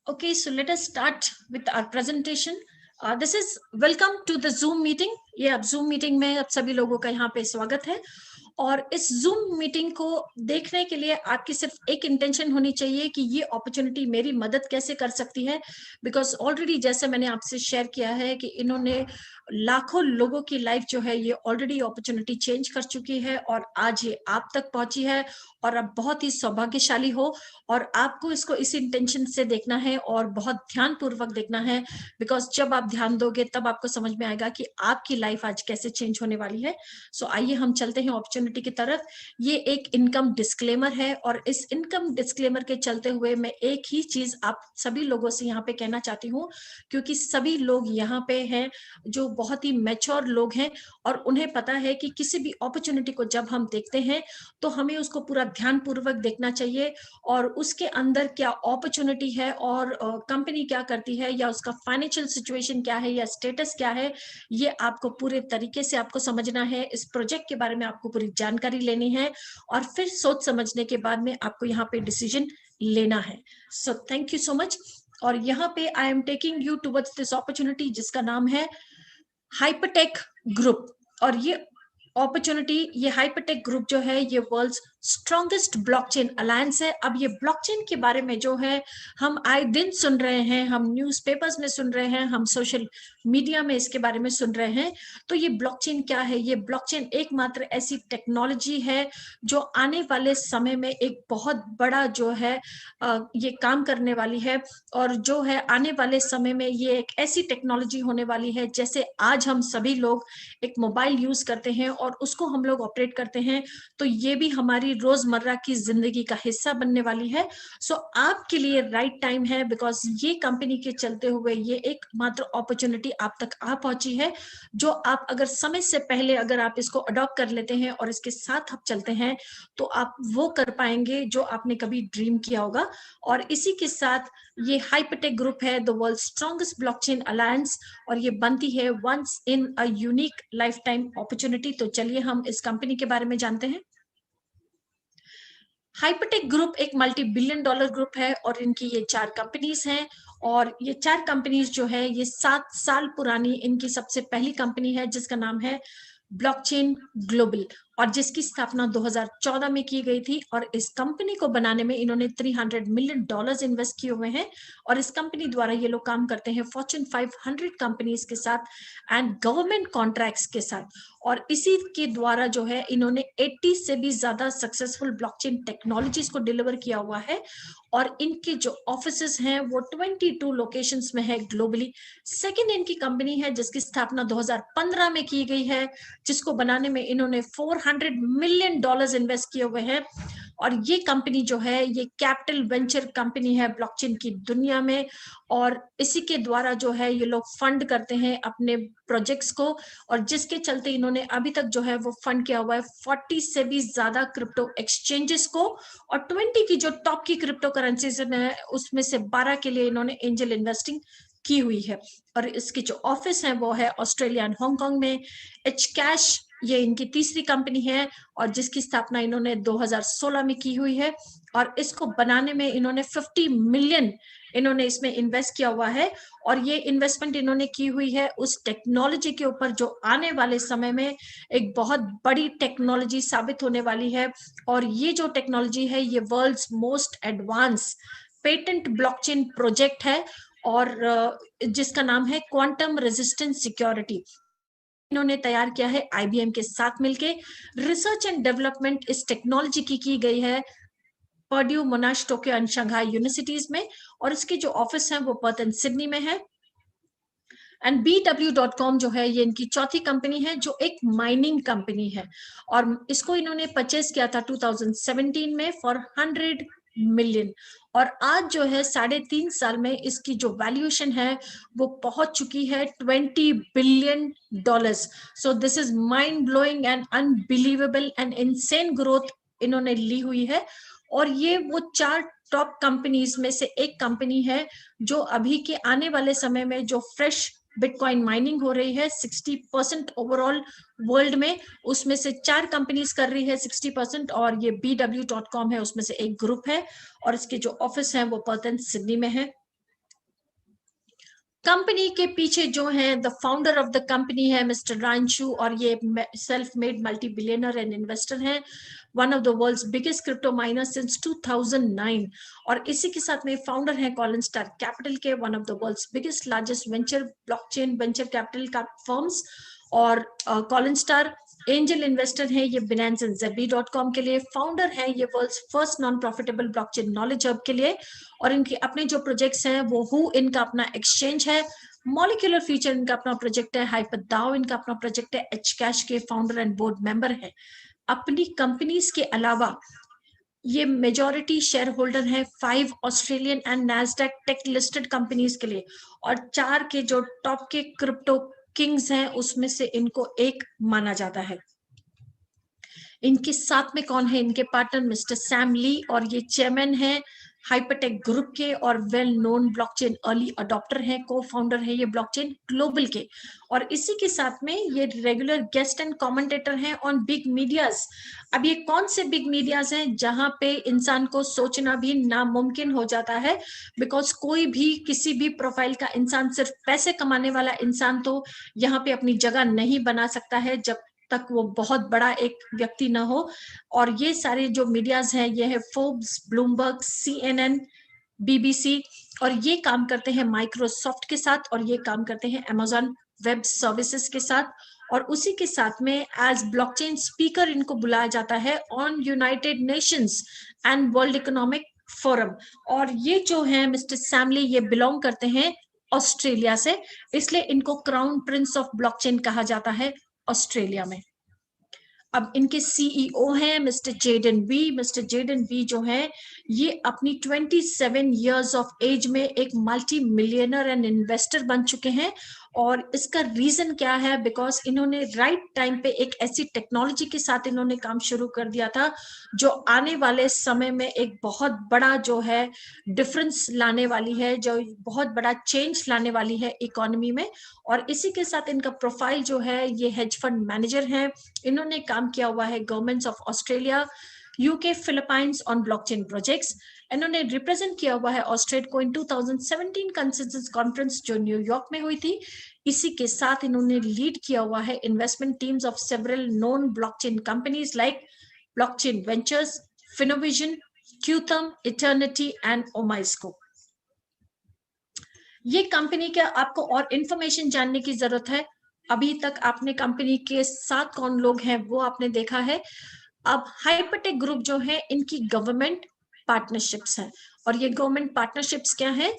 Okay, so let us start with our presentation. This is welcome to the Zoom meeting. ये अब Zoom meeting में अब सभी लोगों का यहाँ पे स्वागत है और इस Zoom मीटिंग को देखने के लिए आपकी सिर्फ एक इंटेंशन होनी चाहिए कि ये अपॉर्चुनिटी मेरी मदद कैसे कर सकती है, बिकॉज ऑलरेडी जैसे मैंने आपसे शेयर किया है कि इन्होंने लाखों लोगों की लाइफ जो है ये ऑलरेडी अपॉर्चुनिटी चेंज कर चुकी है और आज ये आप तक पहुंची है और अब बहुत ही सौभाग्यशाली हो और आपको इसको इस इंटेंशन से देखना है और बहुत ध्यान पूर्वक देखना है, बिकॉज जब आप ध्यान दोगे तब आपको समझ में आएगा कि आपकी लाइफ आज कैसे चेंज होने वाली है। सो आइए हम चलते हैं अपॉर्चुनिटी की तरफ। ये एक इनकम डिस्क्लेमर है और इस इनकम डिस्क्लेमर के चलते हुए मैं एक ही चीज आप सभी लोगों से यहाँ पे कहना चाहती हूँ, क्योंकि सभी लोग यहाँ पे हैं जो बहुत ही मैच्योर लोग हैं और उन्हें पता है कि किसी भी अपॉर्चुनिटी को जब हम देखते हैं तो हमें उसको पूरा ध्यान पूर्वक देखना चाहिए और उसके अंदर क्या अपॉर्चुनिटी है और कंपनी क्या करती है या उसका फाइनेंशियल सिचुएशन क्या है या स्टेटस क्या है, ये आपको पूरे तरीके से आपको समझना है। इस प्रोजेक्ट के बारे में आपको पूरी जानकारी लेनी है और फिर सोच समझने के बाद में आपको यहाँ पे डिसीजन लेना है। So thank you so much. और यहाँ पे I am taking you towards this opportunity जिसका नाम है हाइपरटेक ग्रुप। और ये अपॉर्चुनिटी, ये हाइपरटेक ग्रुप जो है ये वर्ल्ड्स स्ट्रॉन्गेस्ट ब्लॉकचेन अलायंस है। अब ये ब्लॉकचेन के बारे में जो है हम आए दिन सुन रहे हैं, हम न्यूज़पेपर्स में सुन रहे हैं, हम सोशल मीडिया में इसके बारे में सुन रहे हैं। तो ये ब्लॉकचेन क्या है? ये ब्लॉकचेन एकमात्र ऐसी टेक्नोलॉजी है जो आने वाले समय में एक बहुत बड़ा जो है ये काम करने वाली है और जो है आने वाले समय में ये एक ऐसी टेक्नोलॉजी होने वाली है जैसे आज हम सभी लोग एक मोबाइल यूज करते हैं और उसको हम लोग ऑपरेट करते हैं, तो ये भी हमारी रोजमर्रा की जिंदगी का हिस्सा बनने वाली है। सो आपके लिए राइट टाइम है, बिकॉज ये कंपनी के चलते हुए ये एक मात्र अपॉर्चुनिटी आप तक आ पहुंची है जो आप अगर समय से पहले अगर आप इसको अडॉप्ट कर लेते हैं और इसके साथ आप चलते हैं तो आप वो कर पाएंगे जो आपने कभी ड्रीम किया होगा। और इसी के साथ ये हाइपरटेक ग्रुप है the world strongest blockchain alliance और ये बनती है once in a unique lifetime opportunity. तो चलिए हम इस कंपनी के बारे में जानते हैं। हाइपरटेक ग्रुप एक मल्टी बिलियन डॉलर ग्रुप है और इनकी ये 4 कंपनीज हैं और ये 4 कंपनीज जो है ये 7 साल पुरानी इनकी सबसे पहली कंपनी है जिसका नाम है ब्लॉकचेन ग्लोबल और जिसकी स्थापना 2014 में की गई थी। और इस कंपनी को बनाने में इन्होंने $300 मिलियन इन्वेस्ट किए हुए हैं और इस कंपनी द्वारा ये लोग काम करते हैं फॉर्च्यून 500 कंपनीज के साथ एंड गवर्नमेंट कॉन्ट्रैक्ट्स के साथ। और इसी के द्वारा जो है इन्होंने 80 से भी ज्यादा सक्सेसफुल ब्लॉकचेन टेक्नोलॉजीज को डिलीवर किया हुआ है और इनके जो ऑफिसेस हैं वो 22 लोकेशंस में है ग्लोबली। सेकंड इनकी कंपनी है जिसकी स्थापना 2015 में की गई है, जिसको बनाने में इन्होंने $400 मिलियन इन्वेस्ट किए हुए हैं और ये कंपनी जो है ये कैपिटल वेंचर कंपनी है ब्लॉकचेन की दुनिया में और इसी के द्वारा जो है ये लोग फंड करते हैं अपने प्रोजेक्ट्स को और जिसके चलते इन्होंने अभी तक जो है वो फंड किया हुआ है 40 से भी ज्यादा क्रिप्टो एक्सचेंजेस को और 20 की जो टॉप की क्रिप्टो करेंसीज है उसमें से 12 के लिए इन्होंने एंजल इन्वेस्टिंग की हुई है। और इसके जो ऑफिस है वो है ऑस्ट्रेलिया एंड हांगकांग में। एच कैश ये इनकी तीसरी कंपनी है और जिसकी स्थापना इन्होंने 2016 में की हुई है और इसको बनाने में इन्होंने 50 मिलियन इन्होंने इसमें इन्वेस्ट किया हुआ है और ये इन्वेस्टमेंट इन्होंने की हुई है उस टेक्नोलॉजी के ऊपर जो आने वाले समय में एक बहुत बड़ी टेक्नोलॉजी साबित होने वाली है। और ये जो टेक्नोलॉजी है ये world's most advance patent blockchain project है और जिसका नाम है क्वांटम रेजिस्टेंस सिक्योरिटी। इन्होंने तैयार किया है आईबीएम के साथ मिलके। रिसर्च एंड डेवलपमेंट इस टेक्नोलॉजी की गई है Purdue, मोनाश, Tokyo and Shanghai universities में और इसके जो ऑफिस हैं वो पर्थ एंड सिडनी में है। एंड BW.com जो है ये इनकी चौथी कंपनी है जो एक माइनिंग कंपनी है और इसको इन्होंने परचेज किया था 2017 में फॉर 100 मिलियन और आज जो है 3.5 साल में इसकी जो वैल्यूएशन है वो पहुंच चुकी है $20 billion. So this is mind blowing and unbelievable and insane growth इन्होंने ली हुई है और ये वो 4 टॉप कंपनीज में से एक कंपनी है जो अभी के आने वाले समय में जो फ्रेश बिटकॉइन माइनिंग हो रही है 60% ओवरऑल वर्ल्ड में, उसमें से 4 कंपनीज कर रही है 60% और ये BW.com है उसमें से एक ग्रुप है और इसके जो ऑफिस है वो पर्थ एंड सिडनी में है। कंपनी के पीछे जो है the founder of the company है मिस्टर रांशु, और ये self made multi billionaire and investor हैं, one of the world's biggest crypto miner since 2009। और इसी के साथ में फाउंडर है कॉलन स्टार कैपिटल के, one of the world's biggest largest venture blockchain venture capital का फर्म्स। और कॉलन स्टार एंजल इन्वेस्टर है ये बिनेंस एंड Zebby.com के लिए, फाउंडर है ये world's first non profitable blockchain knowledge hub के लिए। और इनके अपने जो प्रोजेक्ट्स हैं वो इनका अपना एक्सचेंज है, मॉलिक्यूलर फ्यूचर इनका अपना प्रोजेक्ट है, हाइपरदाओ इनका अपना प्रोजेक्ट है, एचकैश के फाउंडर एंड बोर्ड मेंबर है। अपनी कंपनीज के अलावा ये मेजॉरिटी शेयर होल्डर है 5 Australian and Nasdaq tech listed companies के लिए, और 4 के जो टॉप के क्रिप्टो किंग्स हैं उसमें से इनको एक माना जाता है। इनके साथ में कौन है, इनके पार्टनर मिस्टर सैम ली, और ये चेयरमैन है हाइपरटेक ग्रुप के और well known blockchain early adopter है, को फाउंडर है ये ब्लॉकचेन ग्लोबल के। और इसी के साथ में ये रेगुलर गेस्ट एंड कमेंटेटर हैं ऑन बिग मीडियाज। अब ये कौन से बिग मीडियाज हैं जहां पे इंसान को सोचना भी नामुमकिन हो जाता है, बिकॉज कोई भी किसी भी प्रोफाइल का इंसान, सिर्फ पैसे कमाने वाला इंसान तो यहाँ पे अपनी जगह नहीं बना सकता है जब तक वो बहुत बड़ा एक व्यक्ति ना हो। और ये सारे जो मीडियाज हैं ये है फोर्ब्स, ब्लूमबर्ग, CNN, BBC, और ये काम करते हैं माइक्रोसॉफ्ट के साथ, और ये काम करते हैं Amazon वेब सर्विसेज के साथ। और उसी के साथ में एज ब्लॉकचेन स्पीकर इनको बुलाया जाता है on United Nations and world economic forum. और ये जो है मिस्टर सैमली ये बिलोंग करते हैं ऑस्ट्रेलिया से, इसलिए इनको क्राउन प्रिंस ऑफ ब्लॉकचेन कहा जाता है ऑस्ट्रेलिया में। अब इनके CEO हैं mister Jayden Wei. Mister Jayden Wei जो है ये अपनी 27 इयर्स ऑफ एज में एक मल्टी मिलियनर एंड इन्वेस्टर बन चुके हैं। और इसका रीजन क्या है, बिकॉज इन्होंने राइट टाइम पे एक ऐसी टेक्नोलॉजी के साथ इन्होंने काम शुरू कर दिया था जो आने वाले समय में एक बहुत बड़ा जो है डिफरेंस लाने वाली है, जो बहुत बड़ा चेंज लाने वाली है इकोनॉमी में। और इसी के साथ इनका प्रोफाइल जो है ये हेज फंड मैनेजर है, इन्होंने काम किया हुआ है governments of Australia, UK, Philippines on blockchain projects. इन्होंने रिप्रेजेंट किया हुआ है ऑस्ट्रेट को इन 2017 कंसेंसस कॉन्फ्रेंस जो न्यूयॉर्क में हुई थी। इसी के साथ इन्होंने लीड किया हुआ है investment teams of several known blockchain companies like blockchain ventures, Finovision, Qtum, Eternity and OmiseGO. ये कंपनी का आपको और इंफॉर्मेशन जानने की जरूरत है। अभी तक आपने कंपनी के साथ कौन लोग हैं वो आपने देखा है। अब हाइपरटेक ग्रुप जो है इनकी गवर्नमेंट पार्टनरशिप्स हैं, और ये गवर्नमेंट पार्टनरशिप्स क्या है,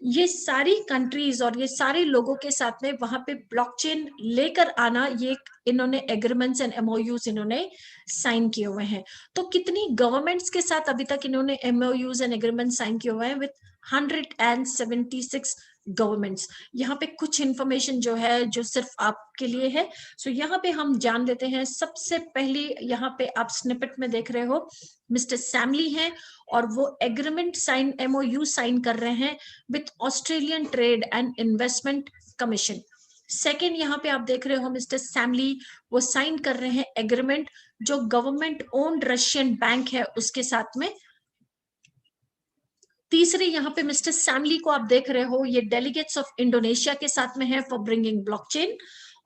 ये सारी कंट्रीज और ये सारे लोगों के साथ में वहां पे ब्लॉकचेन लेकर आना, ये इन्होंने एग्रीमेंट्स एंड MOUs इन्होंने साइन किए हुए हैं। तो कितनी गवर्नमेंट्स के साथ अभी तक इन्होंने MOUs एंड एग्रीमेंट साइन किए हुए हैं, विद 176 गवर्नमेंट्स। यहाँ पे कुछ इंफॉर्मेशन जो है जो सिर्फ आपके लिए है। सो यहाँ पे हम जान लेते हैं। सबसे पहले यहाँ पे आप स्निपेट में देख रहे हो मिस्टर सैमली हैं, और वो एग्रीमेंट साइन MOU साइन कर रहे हैं with Australian trade and investment commission. Second यहाँ पे आप देख रहे हो मिस्टर सैमली वो साइन कर रहे हैं एग्रीमेंट जो गवर्नमेंट ओन्ड रशियन बैंक है उसके साथ में। तीसरे यहाँ पे मिस्टर सैमली को आप देख रहे हो ये डेलीगेट्स ऑफ इंडोनेशिया के साथ में है फॉर ब्रिंगिंग ब्लॉकचेन।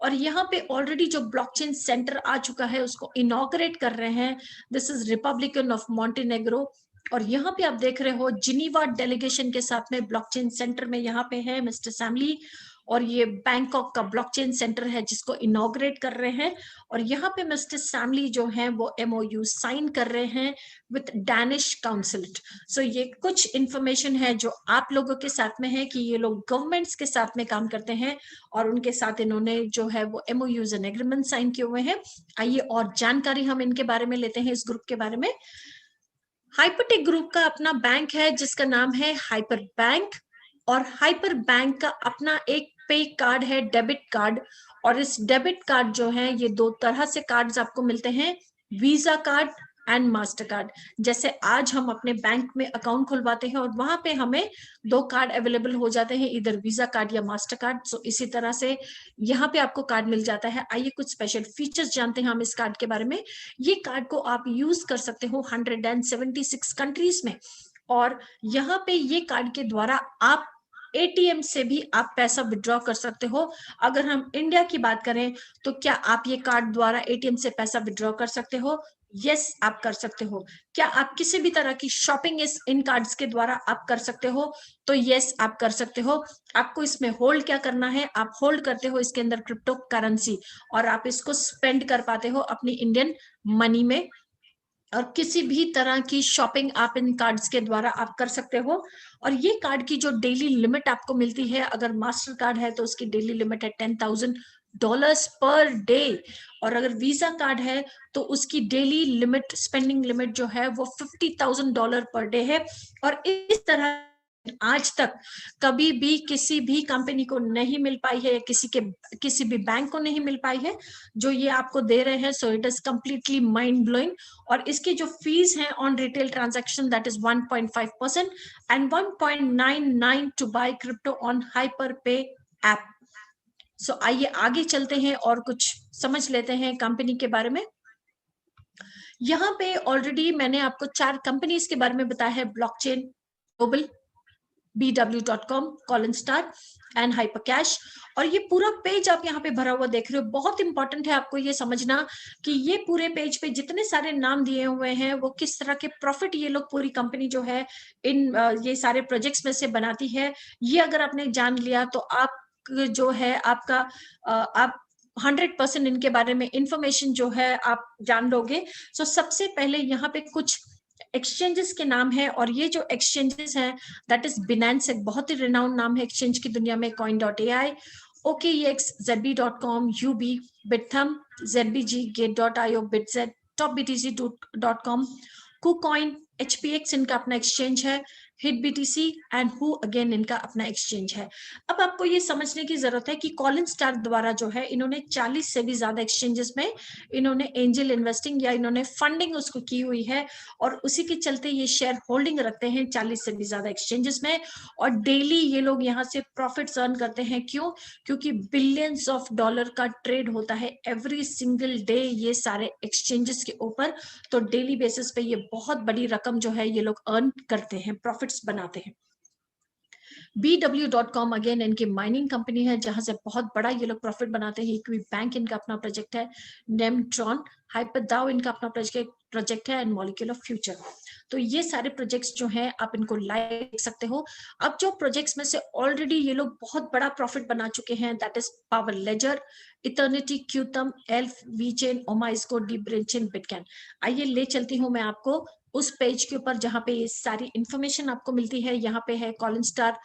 और यहाँ पे ऑलरेडी जो ब्लॉकचेन सेंटर आ चुका है उसको इनॉग्रेट कर रहे हैं, this is Republican of Montenegro. और यहाँ पे आप देख रहे हो जिनीवा डेलीगेशन के साथ में ब्लॉकचेन सेंटर में यहाँ पे है मिस्टर सैमली, और ये बैंकॉक का ब्लॉकचेन सेंटर है जिसको इनॉग्रेट कर रहे हैं। और यहाँ पे मिस्टर सैमली जो है वो MOU साइन कर रहे हैं विथ डैनिश काउंसिलेट। सो ये कुछ इंफॉर्मेशन है जो आप लोगों के साथ में है कि ये लोग गवर्नमेंट्स के साथ में काम करते हैं और उनके साथ इन्होंने जो है वो MOUs एंड एग्रीमेंट साइन किए हुए हैं। आइए और जानकारी हम इनके बारे में लेते हैं, इस ग्रुप के बारे में। हाइपरटेक ग्रुप का अपना बैंक है जिसका नाम है हाइपर बैंक, और हाइपर बैंक का अपना एक पे कार्ड है, डेबिट कार्ड। और इस डेबिट कार्ड जो है ये 2 तरह से कार्ड्स आपको मिलते हैं, visa card and master card. जैसे आज हम अपने बैंक में अकाउंट खुलवाते हैं और वहां पे हमें 2 कार्ड अवेलेबल हो जाते हैं, इधर वीजा कार्ड या मास्टर कार्ड। सो इसी तरह से यहाँ पे आपको कार्ड मिल जाता है। आइए कुछ स्पेशल फीचर्स जानते हैं हम इस कार्ड के बारे में। ये कार्ड को आप यूज कर सकते हो 176 कंट्रीज में, और यहाँ पे ये कार्ड के द्वारा आप एटीएम से भी आप पैसा विड्रॉ कर सकते हो। अगर हम इंडिया की बात करें तो क्या आप ये कार्ड द्वारा एटीएम से पैसा विड्रॉ कर सकते हो? यस, आप कर सकते हो। क्या आप किसी भी तरह की शॉपिंग इस इन कार्ड्स के द्वारा आप कर सकते हो? तो यस, आप कर सकते हो। आपको इसमें होल्ड क्या करना है, आप होल्ड करते हो इसके अंदर क्रिप्टो करेंसी और आप इसको स्पेंड कर पाते हो अपनी इंडियन मनी में, और किसी भी तरह की शॉपिंग आप इन कार्ड्स के द्वारा आप कर सकते हो। और ये कार्ड की जो डेली लिमिट आपको मिलती है, अगर मास्टर कार्ड है तो उसकी डेली लिमिट है $10,000 पर डे, और अगर वीजा कार्ड है तो उसकी डेली लिमिट, स्पेंडिंग लिमिट जो है वो $50,000 पर डे है। और इस तरह आज तक कभी भी किसी भी कंपनी को नहीं मिल पाई है, किसी भी बैंक को नहीं मिल पाई है जो ये आपको दे रहे हैं। So it is completely mind blowing. और इसकी जो फीस है on retail transaction that is 1.5% and 1.99 to buy crypto on HyperPay app. So आइए आगे चलते हैं और कुछ समझ लेते हैं कंपनी के बारे में। यहाँ पे ऑलरेडी मैंने आपको 4 कंपनीज के बारे में बताया है, ब्लॉकचेन ग्लोबल, bw.com, कॉलिनस्टार एंड हाइपरकैश। और ये पूरा पेज आप यहाँ पे भरा हुआ देख रहे हो। बहुत इंपॉर्टेंट है आपको ये समझना कि ये पूरे पेज पे जितने सारे नाम दिए हुए हैं वो किस तरह के प्रॉफिट ये लोग, पूरी कंपनी जो है इन ये सारे प्रोजेक्ट्स में से बनाती है। ये अगर आपने जान लिया तो आप जो है आपका आप 100% इनके बारे में इंफॉर्मेशन जो है आप जान लोगे। सो सबसे पहले यहाँ पे कुछ एक्सचेंजेस के नाम है, और ये जो एक्सचेंजेस हैं दैट इज बिनेंस, एक बहुत ही रिनाउंड नाम है एक्सचेंज की दुनिया में, coin.ai, OKEX, ZB.com, UB, Bithumb, ZBG, Gate.io, BitZ, TopBTC.com, KuCoin, HPX इनका अपना एक्सचेंज है, HitBTC एंड हु अगेन इनका अपना एक्सचेंज है। अब आपको ये समझने की जरूरत है कि कॉलिनस्टार द्वारा जो है इन्होंने 40 से भी ज्यादा एक्सचेंजेस में इन्होंने एंजल इन्वेस्टिंग या इन्होंने फंडिंग उसको की हुई है, और उसी के चलते ये शेयर होल्डिंग रखते हैं 40 से भी ज्यादा एक्सचेंजेस में। और डेली ये लोग यहाँ से प्रॉफिट्स अर्न करते हैं। क्यों? क्योंकि बिलियंस ऑफ डॉलर का ट्रेड होता है एवरी सिंगल डे ये सारे एक्सचेंजेस के ऊपर। तो डेली बेसिस पे ये बहुत बड़ी रकम जो है ये लोग अर्न करते हैं, प्रॉफिट्स बनाते हैं। bw.com अगेन इनकी माइनिंग कंपनी है जहां से बहुत बड़ा ये लोग प्रॉफिट बनाते हैं। इक्वी बैंक इनका अपना प्रोजेक्ट है, नेमट्रॉन, हाइपरदाओ इनका अपना प्रोजेक्ट है, एंड मॉलिक्यूल ऑफ फ्यूचर। तो ये सारे प्रोजेक्ट्स जो हैं आप इनको लाइव देख सकते हो। अब जो प्रोजेक्ट्स में से ऑलरेडी ये लोग बहुत बड़ा प्रॉफिट बना चुके हैं that is Power Ledger, Eternity, Qtum, aelf, VeChain, OmiseGO, डीब्रेचेन, बिटकैन। आइए ले चलती हूँ मैं आपको उस पेज के ऊपर जहां पे ये सारी इंफॉर्मेशन आपको मिलती है। यहाँ पे है कॉलिनस्टार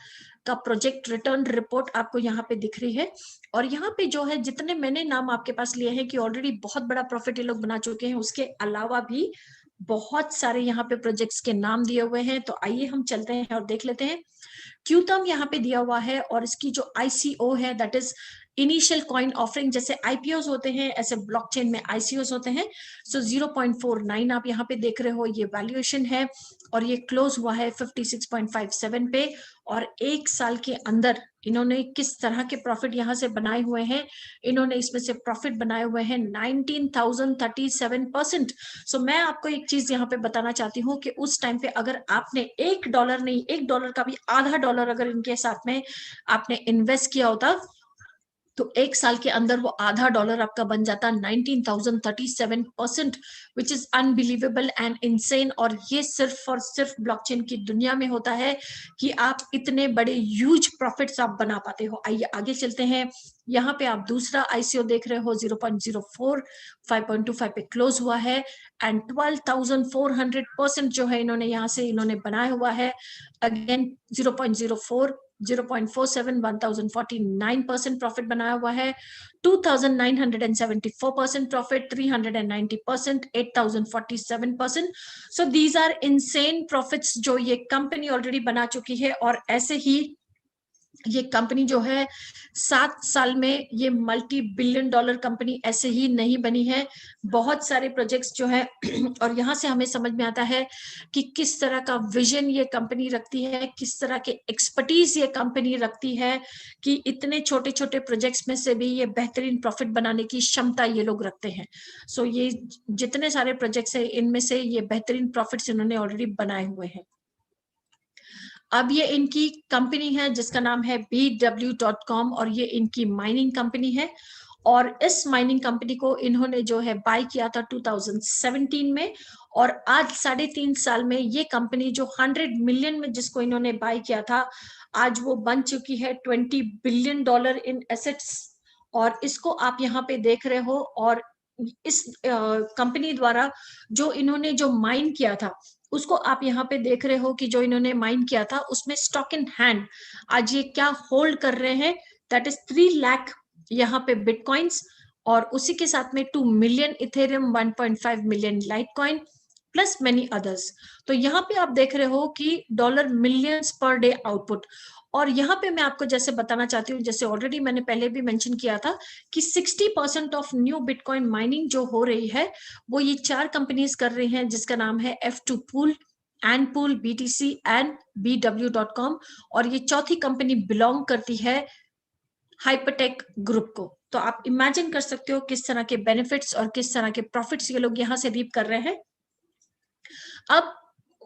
का प्रोजेक्ट रिटर्न रिपोर्ट आपको यहाँ पे दिख रही है, और यहाँ पे जो है जितने मैंने नाम आपके पास लिए हैं कि ऑलरेडी बहुत बड़ा प्रॉफिट ये लोग बना चुके हैं, उसके अलावा भी बहुत सारे यहाँ पे प्रोजेक्ट्स के नाम दिए हुए हैं। तो आइए हम चलते हैं और देख लेते हैं। क्यूतम यहाँ पे दिया हुआ है, और इसकी जो ICO है that is initial coin offering, जैसे IPOs होते हैं ऐसे ब्लॉकचेन में ICOs होते हैं। सो 0.49 आप यहाँ पे देख रहे हो ये वैल्यूएशन है, और ये क्लोज हुआ है 56.57 पे। और एक साल के अंदर इन्होंने किस तरह के प्रॉफिट यहाँ से बनाए हुए हैं, इन्होंने इसमें से प्रॉफिट बनाए हुए हैं 19,037%। सो मैं आपको एक चीज यहाँ पे बताना चाहती हूँ कि उस टाइम पे अगर आपने $1 नहीं, $1 का भी आधा डॉलर अगर इनके साथ में आपने इन्वेस्ट किया होता तो एक साल के अंदर वो आधा डॉलर आपका बन जाता 19,037%, which is unbelievable and insane. और ये सिर्फ और सिर्फ ब्लॉकचेन की दुनिया में होता है कि आप इतने बड़े ह्यूज प्रॉफिट्स आप बना पाते हो। आइए आगे चलते हैं। यहाँ पे आप दूसरा ICO देख रहे हो 0.04, 5.25 पे क्लोज हुआ है, एंड 12,400% जो है इन्होंने यहाँ से इन्होंने बनाया हुआ है। अगेन 0.04, 0.47, 1049% प्रॉफिट बनाया हुआ है, 2974% profit, 390%, 8047%। So these are insane profits जो ये कंपनी ऑलरेडी बना चुकी है। और ऐसे ही ये कंपनी जो है 7 साल में ये मल्टी बिलियन डॉलर कंपनी ऐसे ही नहीं बनी है, बहुत सारे प्रोजेक्ट्स जो है और यहाँ से हमें समझ में आता है कि किस तरह का विजन ये कंपनी रखती है, किस तरह के एक्सपर्टीज ये कंपनी रखती है कि इतने छोटे छोटे प्रोजेक्ट्स में से भी ये बेहतरीन प्रॉफिट बनाने की क्षमता ये लोग रखते हैं। सो ये जितने सारे प्रोजेक्ट्स है इनमें से ये बेहतरीन प्रॉफिट्स इन्होंने ऑलरेडी बनाए हुए हैं। अब ये इनकी कंपनी है जिसका नाम है BW.com और ये इनकी माइनिंग कंपनी है। और इस माइनिंग कंपनी को इन्होंने जो है बाय किया था 2017 में, और आज 3.5 साल में ये कंपनी जो 100 मिलियन में जिसको इन्होंने बाय किया था, आज वो बन चुकी है $20 बिलियन इन एसेट्स। और इसको आप यहाँ पे देख रहे हो। और इस कंपनी द्वारा जो इन्होंने जो माइन किया था उसको आप यहाँ पे देख रहे हो कि जो इन्होंने माइन किया था उसमें स्टॉक इन हैंड आज ये क्या होल्ड कर रहे हैं, दैट इज 3 लाख यहाँ पे बिटकॉइंस, और उसी के साथ में 2 million Ethereum, 1.5 million Litecoin plus many others. तो यहाँ पे आप देख रहे हो कि dollar millions per day output. और यहाँ पे मैं आपको जैसे बताना चाहती हूँ, जैसे ऑलरेडी मैंने पहले भी मेंशन किया था कि 60% ऑफ न्यू बिटकॉइन माइनिंग जो हो रही है वो ये 4 कंपनीज कर रही हैं, जिसका नाम है F2 Pool, Antpool, BTC and BW.com। और ये चौथी कंपनी बिलोंग करती है हाइपरटेक ग्रुप को। तो आप इमेजिन कर सकते हो किस तरह के बेनिफिट्स और किस तरह के प्रॉफिट्स ये लोग यहाँ से रीप कर रहे हैं। अब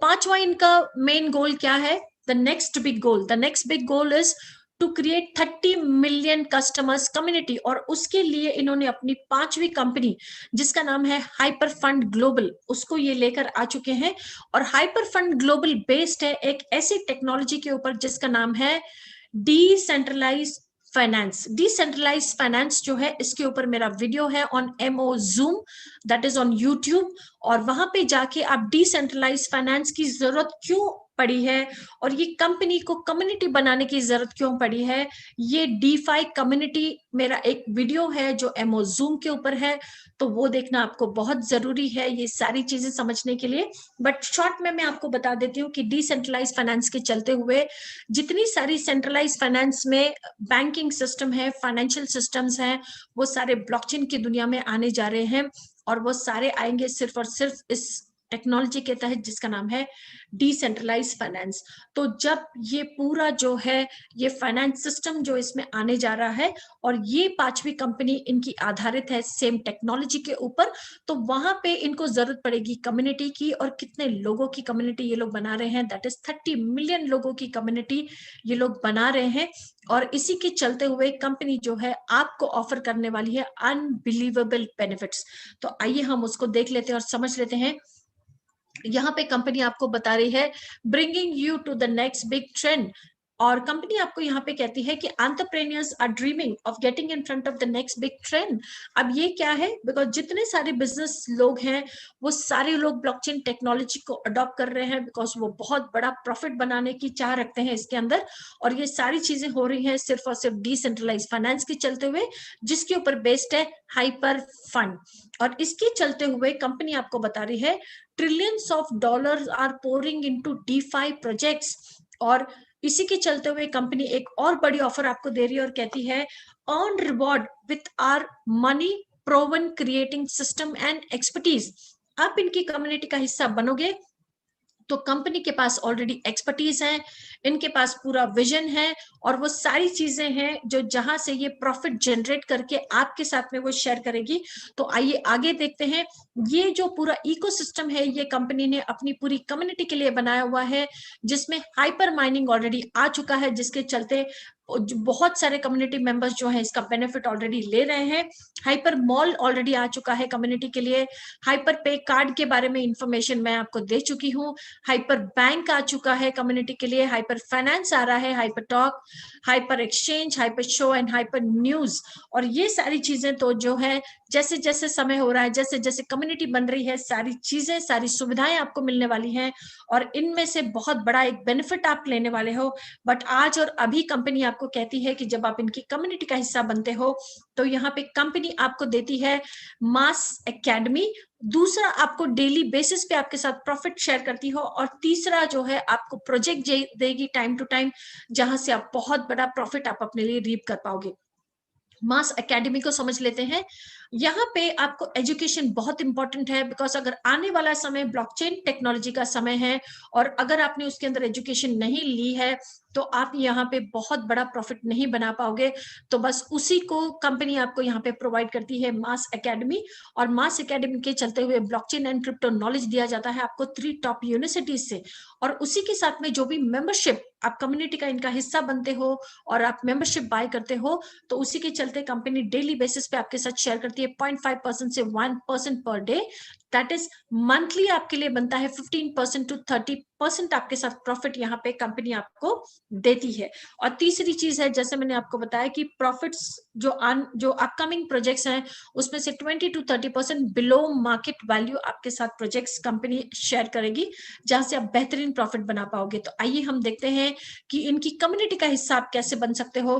पांचवा इनका मेन गोल क्या है? The next big goal is to create 30 million customers community. और उसके लिए इन्होंने अपनी 5वीं कंपनी जिसका नाम है हाइपर फंड ग्लोबल, उसको ये लेकर आ चुके हैं। और हाइपर फंड ग्लोबल बेस्ड है एक ऐसी टेक्नोलॉजी के ऊपर जिसका नाम है डिसेंट्रलाइज फाइनेंस जो है, इसके ऊपर मेरा वीडियो है on MO Zoom, that is on YouTube. और वहां पे जाके आप डिसेंट्रलाइज फाइनेंस की जरूरत क्यों पड़ी है और ये कंपनी को कम्युनिटी बनाने की जरूरत क्यों पड़ी है, ये डीफाई कम्युनिटी मेरा एक वीडियो है जो MO Zoom के ऊपर है, तो वो देखना आपको बहुत जरूरी है ये सारी चीजें समझने के लिए। बट शॉर्ट में मैं आपको बता देती हूँ कि डिसेंट्रलाइज फाइनेंस के चलते हुए जितनी सारी सेंट्रलाइज फाइनेंस में बैंकिंग सिस्टम है, फाइनेंशियल सिस्टम्स हैं, वो सारे ब्लॉकचेन की दुनिया में आने जा रहे हैं। और वो सारे आएंगे सिर्फ और सिर्फ इस टेक्नोलॉजी के तहत जिसका नाम है डिसेंट्रलाइज फाइनेंस। तो जब ये पूरा जो है ये फाइनेंस सिस्टम जो इसमें आने जा रहा है और ये 5वीं कंपनी इनकी आधारित है सेम टेक्नोलॉजी के ऊपर, तो वहां पे इनको जरूरत पड़ेगी कम्युनिटी की। और कितने लोगों की कम्युनिटी ये लोग बना रहे हैं, दैट इज 30 मिलियन लोगों की कम्युनिटी ये लोग बना रहे हैं। और इसी के चलते हुए कंपनी जो है आपको ऑफर करने वाली है अनबिलीवेबल बेनिफिट्स। तो आइए हम उसको देख लेते हैं और समझ लेते हैं। यहाँ पे कंपनी आपको बता रही है bringing you to the next big trend. और कंपनी आपको यहाँ पे कहती है कि entrepreneurs are dreaming of getting in front of the next big trend. अब ये क्या है? बिकॉज जितने सारे बिजनेस लोग हैं वो सारे लोग ब्लॉकचेन टेक्नोलॉजी को अडॉप्ट कर रहे हैं, बिकॉज वो बहुत बड़ा प्रॉफिट बनाने की चाह रखते हैं इसके अंदर। और ये सारी चीजें हो रही हैं सिर्फ और सिर्फ डिसेंट्रलाइज फाइनेंस के चलते हुए, जिसके ऊपर बेस्ड है हाइपर फंड। और इसके चलते हुए कंपनी आपको बता रही है trillions of dollars are pouring into DeFi projects. और इसी के चलते हुए कंपनी एक और बड़ी ऑफर आपको दे रही है और कहती है earn reward with our money proven creating system and expertise. आप इनकी कम्युनिटी का हिस्सा बनोगे तो कंपनी के पास ऑलरेडी एक्सपर्टीज है, इनके पास पूरा विजन है और वो सारी चीजें हैं जो जहां से ये प्रॉफिट जनरेट करके आपके साथ में वो शेयर करेगी। तो आइए आगे देखते हैं। ये जो पूरा इकोसिस्टम है ये कंपनी ने अपनी पूरी कम्युनिटी के लिए बनाया हुआ है, जिसमें हाइपर माइनिंग ऑलरेडी आ चुका है, जिसके चलते बहुत सारे कम्युनिटी मेंबर्स जो हैं इसका बेनिफिट ऑलरेडी ले रहे हैं। हाइपर मॉल ऑलरेडी आ चुका है कम्युनिटी के लिए। हाइपर पे कार्ड के बारे में इंफॉर्मेशन मैं आपको दे चुकी हूँ। हाइपर बैंक आ चुका है कम्युनिटी के लिए। हाइपर फाइनेंस आ रहा है, hyper talk, hyper exchange, hyper show and hyper news. और ये सारी चीजें तो जो है जैसे जैसे समय हो रहा है, जैसे जैसे कम्युनिटी बन रही है, सारी चीजें सारी सुविधाएं आपको मिलने वाली हैं और इनमें से बहुत बड़ा एक बेनिफिट आप लेने वाले हो। बट आज और अभी कंपनी आपको कहती है कि जब आप इनकी कम्युनिटी का हिस्सा बनते हो तो यहाँ पे कंपनी आपको देती है मास एकेडमी। दूसरा, आपको डेली बेसिस पे आपके साथ प्रॉफिट शेयर करती हो। और तीसरा जो है आपको प्रोजेक्ट देगी टाइम टू टाइम, जहां से आप बहुत बड़ा प्रॉफिट आप अपने लिए रीप कर पाओगे। मास एकेडमी को समझ लेते हैं। यहाँ पे आपको एजुकेशन बहुत इंपॉर्टेंट है, बिकॉज अगर आने वाला समय ब्लॉकचेन टेक्नोलॉजी का समय है और अगर आपने उसके अंदर एजुकेशन नहीं ली है तो आप यहाँ पे बहुत बड़ा प्रॉफिट नहीं बना पाओगे। तो बस उसी को कंपनी आपको यहाँ पे प्रोवाइड करती है, मास एकेडमी। और मास एकेडमी के चलते हुए ब्लॉकचेन एंड क्रिप्टो नॉलेज दिया जाता है आपको 3 टॉप यूनिवर्सिटीज से। और उसी के साथ में जो भी मेंबरशिप आप कम्युनिटी का इनका हिस्सा बनते हो और आप मेंबरशिप बाय करते हो, तो उसी के चलते कंपनी डेली बेसिस पे आपके साथ शेयर करती है 0.5% से 1% per day. That is monthly आपके लिए बनता है 15% to 30% आपके साथ प्रॉफिट यहाँ पे कंपनी आपको देती है। और तीसरी चीज है, जैसे मैंने आपको बताया कि प्रॉफिट्स जो अपकमिंग प्रोजेक्ट्स हैं उसमें से 20 to 30% बिलो मार्केट वैल्यू आपके साथ प्रोजेक्ट्स कंपनी शेयर करेगी, जहां से आप बेहतरीन प्रॉफिट बना पाओगे। तो आइए हम देखते हैं कि इनकी कम्युनिटी का हिस्सा आप कैसे बन सकते हो।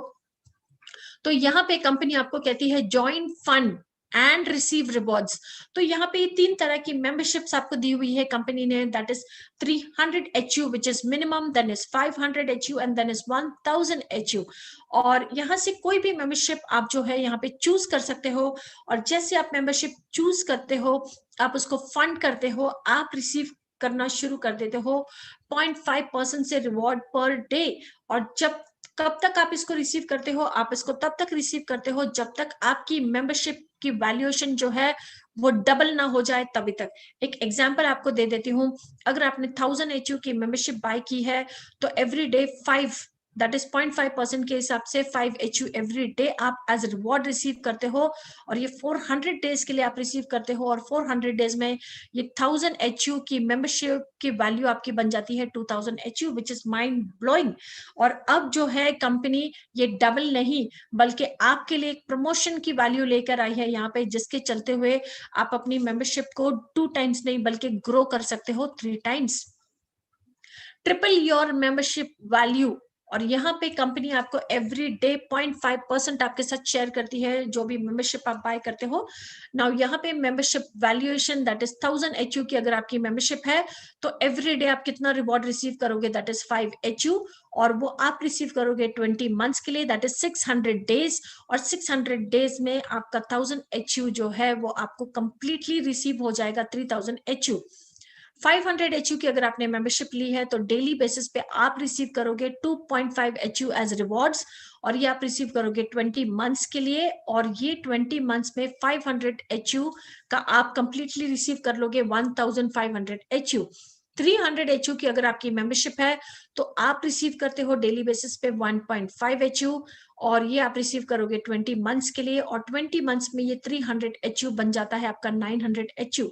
तो यहाँ पे कंपनी आपको कहती है join fund and receive rewards. तो यहाँ पे 3 तरह की मेंबरशिप्स आपको दी हुई है कंपनी ने, that is 300 HU which is minimum, then is 500 HU and then is 1000 HU। और यहाँ से कोई भी मेंबरशिप आप जो है यहाँ पे चूज कर सकते हो। और जैसे आप मेंबरशिप चूज करते हो, आप उसको फंड करते हो, आप रिसीव करना शुरू कर देते हो 0.5% से रिवॉर्ड पर डे। और जब कब तक आप इसको रिसीव करते हो, आप इसको तब तक रिसीव करते हो जब तक आपकी मेंबरशिप की वैल्यूएशन जो है वो डबल ना हो जाए, तभी तक। एक एग्जांपल आपको दे देती हूँ, अगर आपने 1000 HU की मेंबरशिप बाय की है तो एवरी डे 5, दैट इज 0.5% के हिसाब से 5 HU एवरी डे आप एज रिवॉर्ड रिसीव करते हो। और ये 400 डेज के लिए आप रिसीव करते हो। और 400 डेज में ये 1000 HU की मेंबरशिप की वैल्यू आपकी बन जाती है 2000 HU, which is mind blowing. और अब जो है कंपनी ये डबल नहीं बल्कि आपके लिए एक प्रमोशन की वैल्यू लेकर आई है यहाँ पे, जिसके चलते हुए आप अपनी मेंबरशिप को 2 टाइम्स नहीं बल्कि ग्रो कर सकते हो 3 times, triple your membership value. और यहाँ पे कंपनी आपको एवरी डे 0.5% आपके साथ शेयर करती है जो भी मेंबरशिप आप बाय करते हो। नाउ यहाँ पे membership valuation that is 1000 HU की अगर आपकी मेंबरशिप है तो एवरी डे आप कितना रिवॉर्ड रिसीव करोगे, दैट इज 5 HU। और वो आप रिसीव करोगे 20 मंथ्स के लिए, दैट इज 600 डेज। और 600 डेज में आपका 1000 HU जो है वो आपको कंप्लीटली रिसीव हो जाएगा 3000 HU। 500 HU की अगर आपने मेंबरशिप ली है तो डेली बेसिस पे आप रिसीव करोगे 2.5 HU एज रिवॉर्ड्स। और ये आप रिसीव करोगे 20 मंथ्स के लिए। और ये 20 मंथ्स में 500 HU का आप कंप्लीटली रिसीव कर लोगे 1500 HU। 300 HU की अगर आपकी मेंबरशिप है तो आप रिसीव करते हो डेली बेसिस पे 1.5 HU। और ये आप रिसीव करोगे 20 मंथ्स के लिए। और 20 मंथ्स में ये 300 HU बन जाता है आपका 900 HU।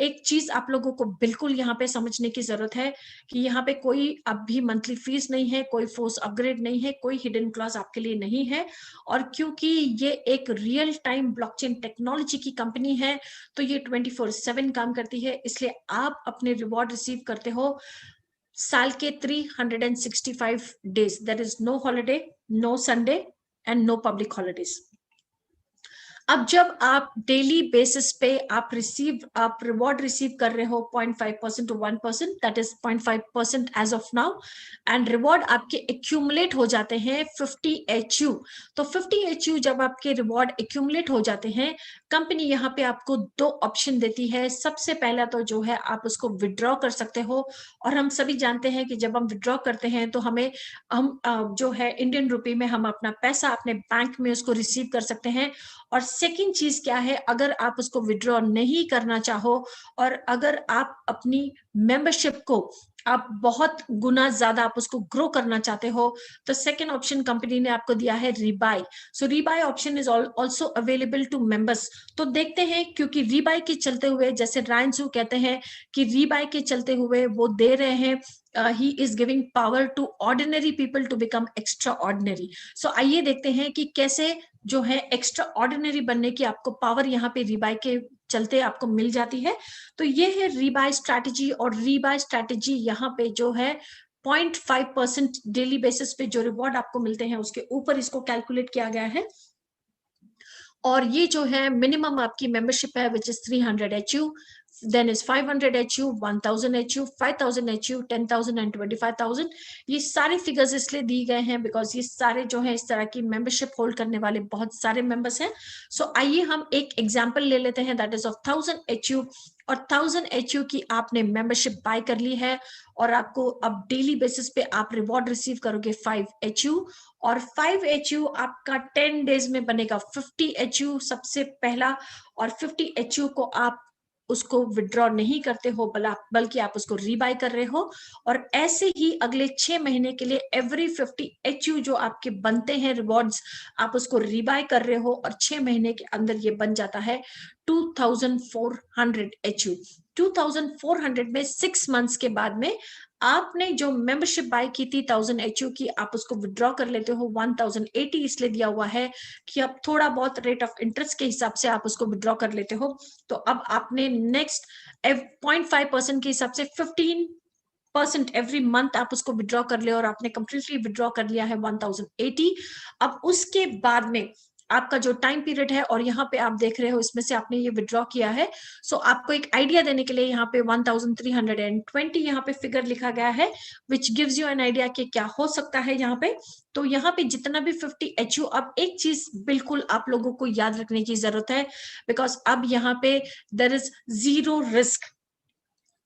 एक चीज आप लोगों को बिल्कुल यहाँ पे समझने की जरूरत है कि यहाँ पे कोई अब भी मंथली फीस नहीं है, कोई फोर्स अपग्रेड नहीं है, कोई हिडन क्लॉज आपके लिए नहीं है। और क्योंकि ये एक रियल टाइम ब्लॉकचेन टेक्नोलॉजी की कंपनी है तो ये 24/7 काम करती है, इसलिए आप अपने रिवॉर्ड रिसीव करते हो साल के 365 days. There is no holiday, no Sunday and no public holidays. अब जब आप डेली बेसिस पे आप रिवॉर्ड रिसीव कर रहे हो 0.5% to 1%, that is 0.5% as of now, and reward आपके एक्यूमुलेट हो जाते हैं 50 HU। तो 50 HU जब आपके रिवॉर्ड एक्यूमुलेट हो जाते हैं, कंपनी यहाँ पे आपको 2 ऑप्शन देती है। सबसे पहला तो जो है आप उसको विड्रॉ कर सकते हो। और हम सभी जानते हैं कि जब हम विड्रॉ करते हैं तो हम जो है इंडियन रुपी में हम अपना पैसा अपने बैंक में उसको रिसीव कर सकते हैं। और सेकंड चीज क्या है, अगर आप उसको विड्रॉ नहीं करना चाहो और अगर आप अपनी मेंबरशिप को आप बहुत गुना ज्यादा आप उसको ग्रो करना चाहते हो, तो सेकंड ऑप्शन कंपनी ने आपको दिया है rebuy. So rebuy option is also available to members. तो देखते हैं, क्योंकि रीबाय के चलते हुए जैसे रायन सू कहते हैं कि रीबाय के चलते हुए वो दे रहे हैं, he is giving power to ordinary people to become extraordinary. So आइए देखते हैं कि कैसे जो है एक्स्ट्रा ऑर्डिनरी बनने की आपको पावर यहाँ पे रीबाय के चलते आपको मिल जाती है। तो ये है रीबाय स्ट्रैटेजी। और रीबाय स्ट्रैटेजी यहाँ पे जो है 0.5% डेली बेसिस पे जो रिवॉर्ड आपको मिलते हैं उसके ऊपर इसको कैलकुलेट किया गया है। और ये जो है मिनिमम आपकी मेंबरशिप है which is 300 HU, then is 500 HU, 1000 HU, 5000 HU, 10,000 and 25,000. ये सारे फिगर्स इसलिए दिए गए हैं बिकॉज ये सारे जो है इस तरह की मेंबरशिप होल्ड करने वाले बहुत सारे मेंबर्स हैं. सो आइए हम एक एग्जांपल ले लेते हैं, दैट इज ऑफ 1000 HU. और 1000 HU की आपने मेंबरशिप बाय कर ली है और आपको अब डेली बेसिस पे आप रिवॉर्ड रिसीव करोगे 5 HU. और 5 HU आपका 10 डेज में बनेगा 50 HU सबसे पहला. और 50 HU को आप उसको विड्रॉ नहीं करते हो बल्कि आप उसको रीबाय कर रहे हो. और ऐसे ही अगले 6 महीने के लिए एवरी 50 HU जो आपके बनते हैं रिवॉर्ड्स, आप उसको रीबाय कर रहे हो और 6 महीने के अंदर ये बन जाता है 2400 HU. 2400 में 6 मंथ्स के बाद में आपने जो मेंबरशिप बाय की थी 1000 HU की, आप उसको विड्रॉ कर लेते हो 1080. इसलिए दिया हुआ है कि अब थोड़ा बहुत रेट ऑफ इंटरेस्ट के हिसाब से आप उसको विड्रॉ कर लेते हो. तो अब आपने नेक्स्ट 0.5% के हिसाब से 15% एवरी मंथ आप उसको विड्रॉ कर ले और आपने कंप्लीटली विड्रॉ कर लिया है 1080. अब उसके बाद में आपका जो टाइम पीरियड है और यहाँ पे आप देख रहे हो इसमें से आपने ये विड्रॉ किया है. सो आपको एक आइडिया देने के लिए यहाँ पे 1320 यहाँ पे फिगर लिखा गया है which gives you an idea कि क्या हो सकता है यहाँ पे. तो यहाँ पे जितना भी 50 HU, अब एक चीज बिल्कुल आप लोगों को याद रखने की जरूरत है बिकॉज अब यहाँ पे देयर इज जीरो रिस्क.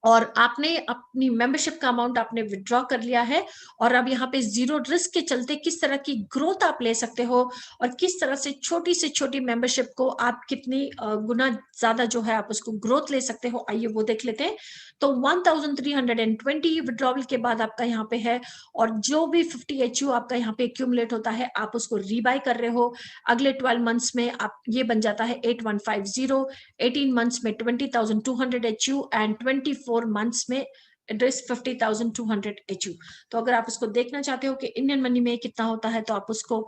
और आपने अपनी मेंबरशिप का अमाउंट आपने विड्रॉ कर लिया है और अब यहाँ पे जीरो रिस्क के चलते किस तरह की ग्रोथ आप ले सकते हो और किस तरह से छोटी मेंबरशिप को आप कितनी गुना ज्यादा जो है आप उसको ग्रोथ ले सकते हो, आइए वो देख लेते हैं. तो 1320 विड्रॉवल के बाद आपका यहाँ पे है और जो भी 50 HU आपका यहाँ पे एक्यूमुलेट होता है आप उसको रीबाय कर रहे हो. अगले 12 मंथ्स में आप ये बन जाता है 8150. 18 मंथ्स में 20,200 HU एंड 24 मंथ्स में इट इज 50,200 HU. तो अगर आप उसको देखना चाहते हो कि इंडियन मनी में कितना होता है तो आप उसको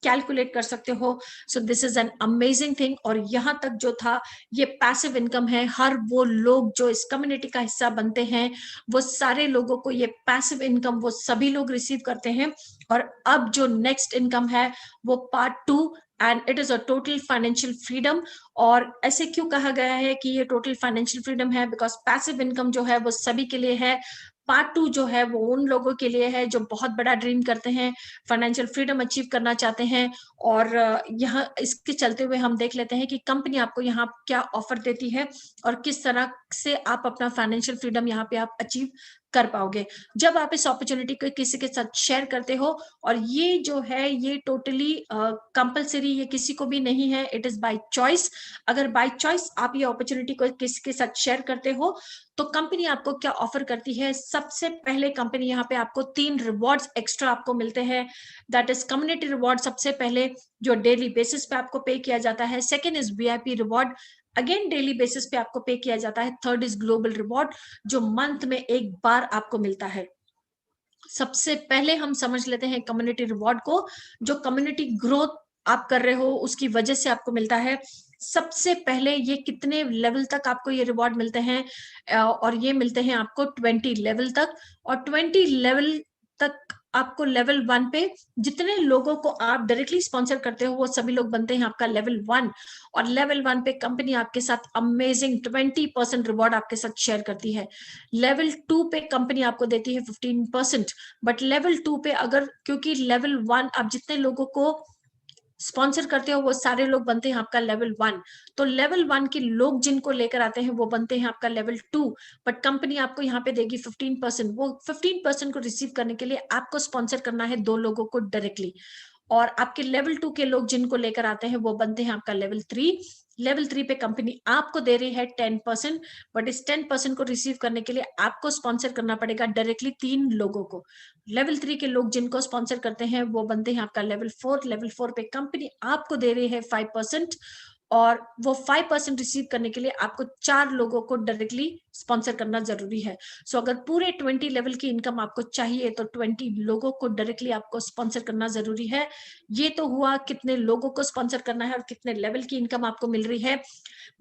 कैलकुलेट कर सकते हो. So this is an amazing thing. और यहां तक जो था ये पैसिव इनकम है. हर वो लोग जो इस कम्युनिटी का हिस्सा बनते हैं वो सारे लोगों को ये पैसिव इनकम वो सभी लोग रिसीव करते हैं. और अब जो नेक्स्ट इनकम है वो part 2 and it is a total financial freedom. और ऐसे क्यों कहा गया है कि ये टोटल फाइनेंशियल फ्रीडम है बिकॉज पैसिव इनकम जो है वो सभी के लिए है. पार्ट 2 जो है वो उन लोगों के लिए है जो बहुत बड़ा ड्रीम करते हैं, फाइनेंशियल फ्रीडम अचीव करना चाहते हैं. और यहाँ इसके चलते हुए हम देख लेते हैं कि कंपनी आपको यहाँ क्या ऑफर देती है और किस तरह से आप अपना फाइनेंशियल फ्रीडम यहाँ पे आप अचीव कर पाओगे जब आप इस अपॉर्चुनिटी को किसी के साथ शेयर करते हो. और ये जो है ये टोटली कंपलसरी, ये किसी को भी नहीं है, इट इज बाय चॉइस. अगर बाय चॉइस आप ये अपॉर्चुनिटी को किसी के साथ शेयर करते हो तो कंपनी आपको क्या ऑफर करती है. सबसे पहले कंपनी यहाँ पे आपको 3 रिवॉर्ड्स एक्स्ट्रा आपको मिलते हैं. दैट इज कम्युनिटी रिवॉर्ड सबसे पहले जो डेली बेसिस पे आपको पे किया जाता है. Second is VIP reward, again daily basis पे आपको पे किया जाता है. थर्ड इज ग्लोबल रिवॉर्ड जो मंथ में एक बार आपको मिलता है. सबसे पहले हम समझ लेते हैं कम्युनिटी रिवॉर्ड को, जो कम्युनिटी ग्रोथ आप कर रहे हो उसकी वजह से आपको मिलता है. सबसे पहले ये कितने लेवल तक आपको ये रिवॉर्ड मिलते हैं और ये मिलते हैं आपको 20 लेवल तक. और 20 लेवल तक आपको लेवल 1 पे जितने लोगों को आप डायरेक्टली स्पॉन्सर करते हो वो सभी लोग बनते हैं आपका लेवल 1. और लेवल 1 पे कंपनी आपके साथ अमेजिंग 20% रिवॉर्ड आपके साथ शेयर करती है. लेवल 2 पे कंपनी आपको देती है 15%. बट लेवल 2 पे अगर, क्योंकि लेवल 1 आप जितने लोगों को स्पॉन्सर करते हो वो सारे लोग बनते हैं आपका लेवल 1. तो लेवल 1 के लोग जिनको लेकर आते हैं वो बनते हैं आपका लेवल 2. बट कंपनी आपको यहाँ पे देगी 15%. वो 15% को रिसीव करने के लिए आपको स्पॉन्सर करना है 2 लोगों को डायरेक्टली. और आपके लेवल 2 के लोग जिनको लेकर आते हैं वो बनते हैं आपका लेवल 3. लेवल 3 पे कंपनी आपको दे रही है 10%. बट इस 10% को रिसीव करने के लिए आपको स्पॉन्सर करना पड़ेगा डायरेक्टली 3 लोगों को. लेवल 3 के लोग जिनको स्पॉन्सर करते हैं वो बनते हैं आपका लेवल 4. लेवल 4 पे कंपनी आपको दे रही है 5%. और वो 5% रिसीव करने के लिए आपको 4 लोगों को डायरेक्टली स्पॉन्सर करना जरूरी है. सो अगर पूरे 20 लेवल की इनकम आपको चाहिए तो 20 लोगों को डायरेक्टली आपको स्पॉन्सर करना जरूरी है. ये तो हुआ कितने लोगों को स्पॉन्सर करना है और कितने लेवल की इनकम आपको मिल रही है.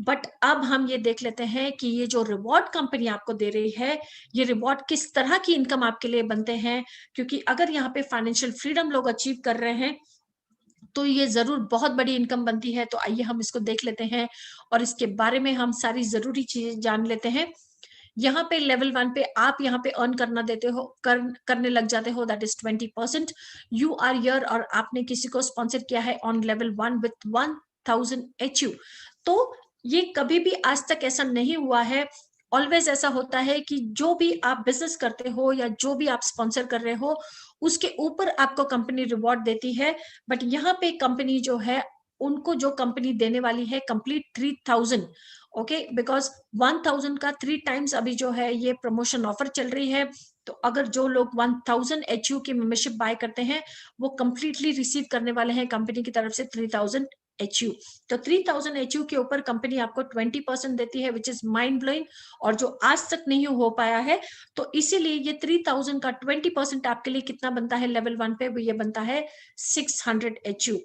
बट अब हम ये देख लेते हैं कि ये जो रिवॉर्ड कंपनी आपको दे रही है ये रिवॉर्ड किस तरह की इनकम आपके लिए बनते हैं. क्योंकि अगर यहाँ पे फाइनेंशियल फ्रीडम लोग अचीव कर रहे हैं तो ये जरूर बहुत बड़ी इनकम बनती है। तो आइए हम इसको देख लेते हैं और इसके बारे में हम सारी जरूरी चीजें जान लेते हैं। यहाँ पे लेवल 1 पे आप यहाँ पे अर्न करना देते हो, करने लग जाते हो, that is 20%। You are here और आपने किसी को स्पॉन्सर किया है ऑन लेवल 1 विथ 1000 HU। तो ये कभी भी आज तक ऐसा नहीं हुआ है। ऑलवेज ऐसा होता है कि जो भी आप बिजनेस करते हो या जो भी आप स्पॉन्सर कर रहे हो उसके ऊपर आपको कंपनी रिवॉर्ड देती है। बट यहाँ पे कंपनी जो है, उनको जो कंपनी देने वाली है कंप्लीट 3000, ओके, बिकॉज 1000 का 3 टाइम्स अभी जो है ये प्रमोशन ऑफर चल रही है। तो अगर जो लोग 1000 HU की मेंबरशिप बाय करते हैं वो कंप्लीटली रिसीव करने वाले हैं कंपनी की तरफ से 3000 HU। तो 3000 HU के ऊपर कंपनी आपको 20% देती है, विच इज माइंड ब्लोइंग, और जो आज तक नहीं हो पाया है। तो इसीलिए ये 3000 का 20% आपके लिए कितना बनता है लेवल 1 पे, वो ये बनता है 600 HU।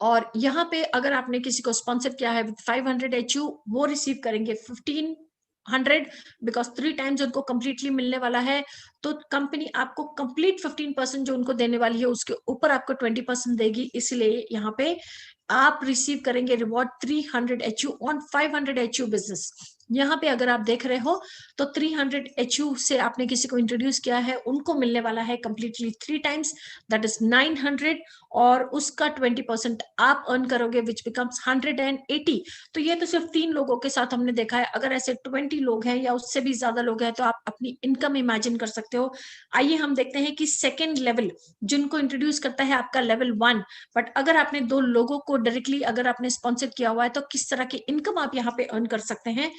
और यहाँ पे अगर आपने किसी को स्पॉन्सर किया है विद 500 HU, वो रिसीव करेंगे 1500, बिकॉज 3 टाइम्स उनको कंप्लीटली मिलने वाला है। तो कंपनी आपको कंप्लीट 15% जो उनको देने वाली है उसके ऊपर आपको 20% देगी, इसलिए यहाँ पे आप रिसीव करेंगे reward 300 HU on 500 HU business. यहाँ पे अगर आप देख रहे हो तो 300 HU से आपने किसी को इंट्रोड्यूस किया है, उनको मिलने वाला है कंप्लीटली 3 टाइम्स, दैट इज 900, और उसका 20% आप अर्न करोगे विच बिकम्स 180। तो ये तो सिर्फ 3 लोगों के साथ हमने देखा है। अगर ऐसे 20 लोग हैं या उससे भी ज्यादा लोग हैं तो आप अपनी इनकम इमेजिन कर सकते हो। आइए हम देखते हैं कि सेकेंड लेवल जिनको इंट्रोड्यूस करता है आपका लेवल 1, बट अगर आपने 2 लोगों को डायरेक्टली अगर आपने स्पॉन्सर किया हुआ है तो किस तरह की इनकम आप यहाँ पे अर्न कर सकते हैं।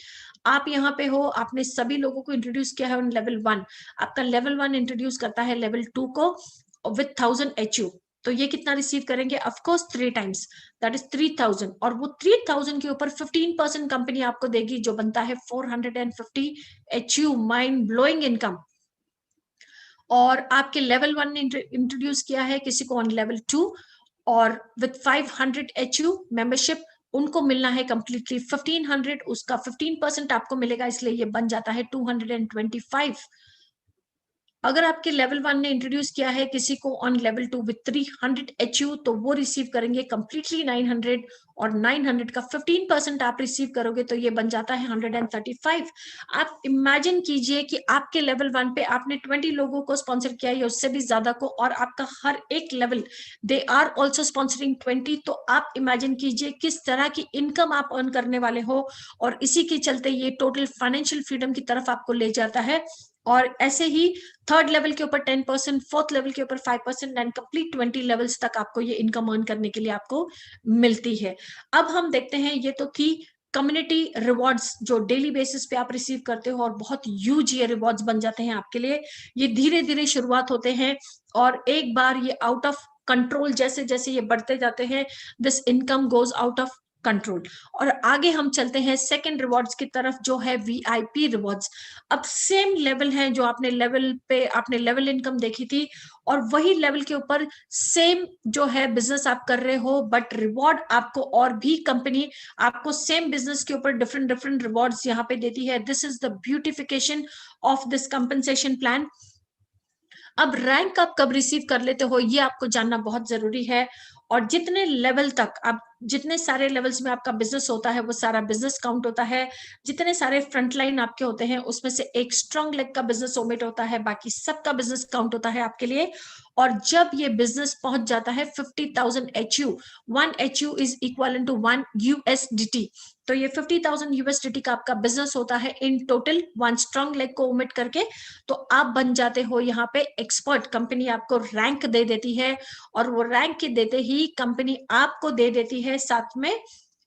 आप यहाँ पे हो, आपने सभी लोगों को इंट्रोड्यूस किया है ऑन लेवल 1, आपका लेवल 1 इंट्रोड्यूस करता है लेवल 2 को विथ 1000 HU। तो ये कितना रिसीव करेंगे, of course 3 times, that is 3000, और वो 3000 के ऊपर 15% कंपनी आपको देगी जो बनता है 450 HU, माइंड ब्लोइंग इनकम। और आपके लेवल 1 ने इंट्रोड्यूस किया है किसी को ऑन लेवल 2 और विथ 500 HU मेंबरशिप, उनको मिलना है कंप्लीटली 1500, उसका 15% आपको मिलेगा, इसलिए ये बन जाता है 225। अगर आपके लेवल 1 ने इंट्रोड्यूस किया है किसी को ऑन लेवल 2 विथ 300 HU, तो वो रिसीव करेंगे कंप्लीटली 900, और 900 का 15% आप रिसीव करोगे तो ये बन जाता है 135। आप इमेजिन कीजिए कि आपके लेवल 1 पे आपने 20 लोगों को स्पॉन्सर किया है या उससे भी ज्यादा को, और आपका हर एक level they are also sponsoring 20। तो आप इमेजिन कीजिए किस तरह की इनकम आप अर्न करने वाले हो, और इसी के चलते ये टोटल फाइनेंशियल फ्रीडम की तरफ आपको ले जाता है। और ऐसे ही थर्ड लेवल के ऊपर 10%, फोर्थ लेवल के ऊपर 5%, एंड कंप्लीट 20 लेवल्स तक आपको ये इनकम अर्न करने के लिए आपको मिलती है। अब हम देखते हैं, ये तो थी कम्युनिटी रिवॉर्ड्स जो डेली बेसिस पे आप रिसीव करते हो, और बहुत ह्यूज ये रिवॉर्ड्स बन जाते हैं आपके लिए। ये धीरे धीरे शुरुआत होते हैं और एक बार ये आउट ऑफ कंट्रोल, जैसे जैसे ये बढ़ते जाते हैं, this income goes out of control. और आगे हम चलते हैं सेकंड रिवॉर्ड्स की तरफ जो है VIP रिवॉर्ड्स। अब सेम लेवल है जो आपने लेवल पे आपने लेवल इनकम देखी थी, और वही लेवल के ऊपर सेम जो है बिजनेस आप कर रहे हो, बट रिवॉर्ड आपको और भी कंपनी आपको सेम बिजनेस के ऊपर डिफरेंट डिफरेंट रिवॉर्ड्स यहाँ पे देती है। This is the beautification of this compensation plan. अब रैंक आप कब रिसीव कर लेते हो ये आपको जानना बहुत जरूरी है। और जितने लेवल तक आप, जितने सारे लेवल्स में आपका बिजनेस होता है वो सारा बिजनेस काउंट होता है। जितने सारे फ्रंटलाइन आपके होते हैं उसमें से एक स्ट्रॉन्ग लेग का बिजनेस ओमिट होता है, बाकी सबका बिजनेस काउंट होता है आपके लिए। और जब ये बिजनेस पहुंच जाता है 50,000 HU, 1 HU is equal to 1 USDT। तो ये 50,000 USDT का आपका बिजनेस होता है इन टोटल, 1 स्ट्रॉन्ग लेग को ओमिट करके। तो आप बन जाते हो यहाँ पे एक्सपर्ट। कंपनी आपको रैंक दे देती है, और वो रैंक के देते ही कंपनी आपको दे देती है साथ में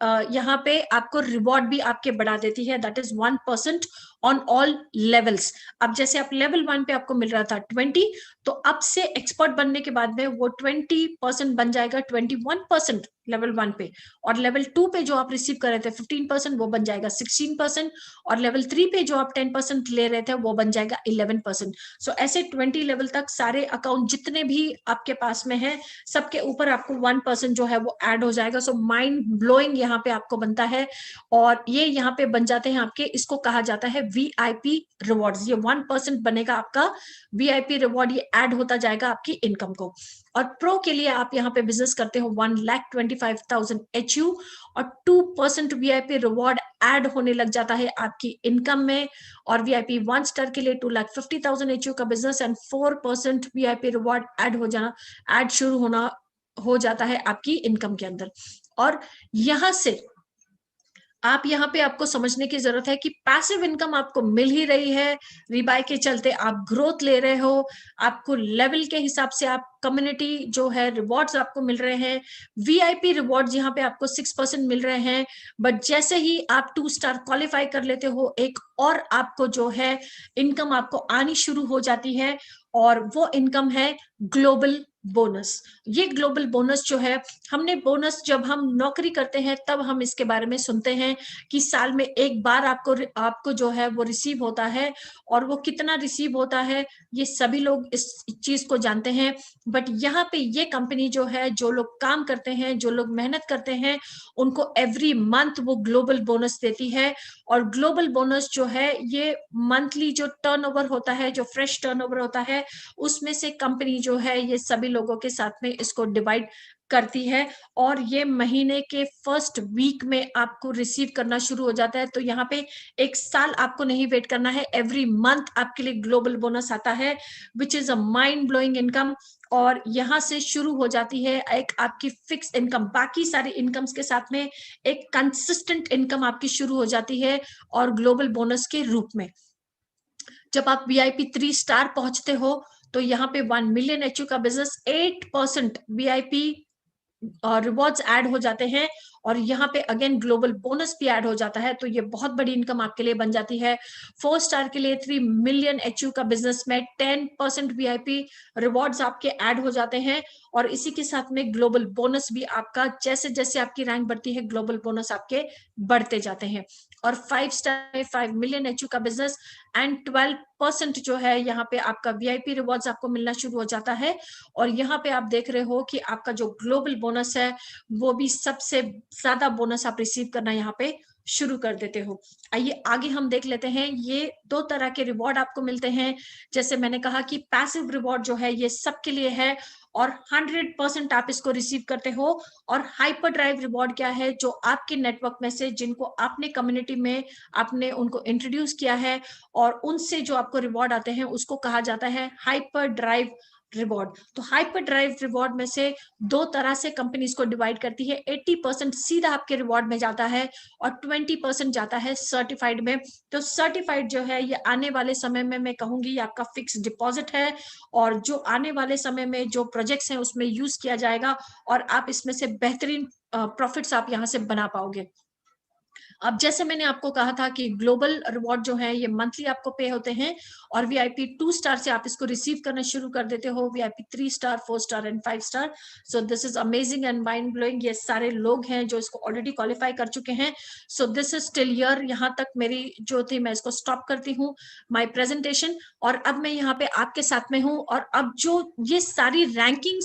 यहाँ पे आपको रिवॉर्ड भी आपके बढ़ा देती है, that is 1% on all levels. अब जैसे आप लेवल 1 पे आपको मिल रहा था 20, तो अब से एक्सपर्ट बनने के बाद में वो 20% बन जाएगा 21% लेवल 1 पे, और लेवल 2 पे जो आप रिसीव कर रहे थे 15% वो बन जाएगा 16%, और लेवल 3 पे जो आप 10% ले रहे थे वो बन जाएगा 11%। सो ऐसे 20 लेवल तक सारे अकाउंट जितने भी आपके पास में है सबके ऊपर आपको 1% जो है वो ऐड हो जाएगा। सो माइंड ब्लोइंग यहाँ पे आपको बनता है, और ये यहाँ पे बन जाते हैं आपके, इसको कहा जाता है VIP रिवॉर्ड्स, ये 1% बनेगा आपका VIP रिवॉर्ड, ये ऐड होता जाएगा आपकी इनकम को। और प्रो के लिए आप यहाँ पे बिजनेस करते हो 1,25,000 HU और 2% VIP रिवॉर्ड ऐड होने लग जाता है आपकी इनकम में। और VIP 1 स्टार के लिए 2,50,000 HU का business and 4% VIP reward add शुरू होना हो जाता है आपकी इनकम के अंदर। और यहां से आप यहाँ पे आपको समझने की जरूरत है कि पैसिव इनकम आपको मिल ही रही है, रिबाय के चलते आप ग्रोथ ले रहे हो, आपको लेवल के हिसाब से आप कम्युनिटी जो है रिवॉर्ड्स आपको मिल रहे हैं, VIP रिवॉर्ड्स यहाँ पे आपको 6% मिल रहे हैं। बट जैसे ही आप 2 स्टार क्वालिफाई कर लेते हो, एक और आपको जो है इनकम आपको आनी शुरू हो जाती है, और वो इनकम है ग्लोबल बोनस। ये ग्लोबल बोनस जो है, हमने बोनस जब हम नौकरी करते हैं तब हम इसके बारे में सुनते हैं कि साल में एक बार आपको जो है वो रिसीव होता है, और वो कितना रिसीव होता है ये सभी लोग इस चीज को जानते हैं। बट यहाँ पे ये कंपनी जो है, जो लोग काम करते हैं, जो लोग मेहनत करते हैं, उनको एवरी मंथ वो ग्लोबल बोनस देती है। और ग्लोबल बोनस जो है ये मंथली जो टर्नओवर होता है, जो फ्रेश टर्नओवर होता है, उसमें से कंपनी जो है ये सभी लोगों के साथ में इसको डिवाइड करती है, और ये महीने के फर्स्ट वीक में आपको रिसीव करना शुरू हो जाता है। तो यहाँ पे एक साल आपको नहीं वेट करना है, एवरी मंथ आपके लिए ग्लोबल बोनस आता है, which is a mind blowing income. और यहाँ से शुरू हो जाती है एक आपकी फिक्स इनकम, बाकी सारी इनकम्स के साथ में एक कंसिस्टेंट इनकम आपकी शुरू हो जाती है, और ग्लोबल बोनस के रूप में। जब आप VIP 3 स्टार पहुंचते हो तो यहाँ पे 1 मिलियन HU का बिजनेस, 8% VIP रिवॉर्ड्स ऐड हो जाते हैं, और यहाँ पे अगेन ग्लोबल बोनस भी ऐड हो जाता है। तो ये बहुत बड़ी इनकम आपके लिए बन जाती है। 4 स्टार के लिए 3 मिलियन HU का बिजनेस में 10% VIP रिवॉर्ड्स आपके ऐड हो जाते हैं, और इसी के साथ में ग्लोबल बोनस भी आपका, जैसे जैसे आपकी रैंक बढ़ती है ग्लोबल बोनस आपके बढ़ते जाते हैं। और 5 स्टार में 5 मिलियन HU का बिजनेस एंड 12% जो है यहाँ पे आपका VIP रिवॉर्ड्स आपको मिलना शुरू हो जाता है। और यहाँ पे आप देख रहे हो कि आपका जो ग्लोबल बोनस है वो भी सबसे ज्यादा बोनस आप रिसीव करना यहाँ पे शुरू कर देते हो। आइए आगे हम देख लेते हैं। ये 2 तरह के रिवॉर्ड आपको मिलते हैं। जैसे मैंने कहा कि पैसिव रिवॉर्ड जो है ये सबके लिए है, और 100% आप इसको रिसीव करते हो। और हाइपर ड्राइव रिवॉर्ड क्या है, जो आपके नेटवर्क में से जिनको आपने कम्युनिटी में आपने उनको इंट्रोड्यूस किया है, और उनसे जो आपको रिवॉर्ड आते हैं उसको कहा जाता है हाइपर ड्राइव रिवॉर्ड। तो हाइपर ड्राइव रिवॉर्ड में से 2 तरह से कंपनी इसको डिवाइड करती है। 80% सीधा आपके रिवॉर्ड में जाता है, और 20% जाता है सर्टिफाइड में। तो सर्टिफाइड जो है ये आने वाले समय में मैं कहूंगी आपका फिक्स डिपॉजिट है, और जो आने वाले समय में जो प्रोजेक्ट्स हैं उसमें यूज किया जाएगा, और आप इसमें से बेहतरीन प्रॉफिट्स आप यहाँ से बना पाओगे। अब जैसे मैंने आपको कहा था कि ग्लोबल रिवॉर्ड जो है ये मंथली आपको पे होते हैं, और VIP 2 स्टार से आप इसको रिसीव करना शुरू कर देते हो, VIP 3 star, 4 star and 5 star. So this is amazing and mind blowing. ये सारे लोग हैं जो इसको ऑलरेडी क्वालिफाई कर चुके हैं। So this is till year, यहाँ तक मेरी जो थी मैं इसको स्टॉप करती हूँ माई प्रेजेंटेशन, और अब मैं यहाँ पे आपके साथ में हूँ। और अब जो ये सारी रैंकिंग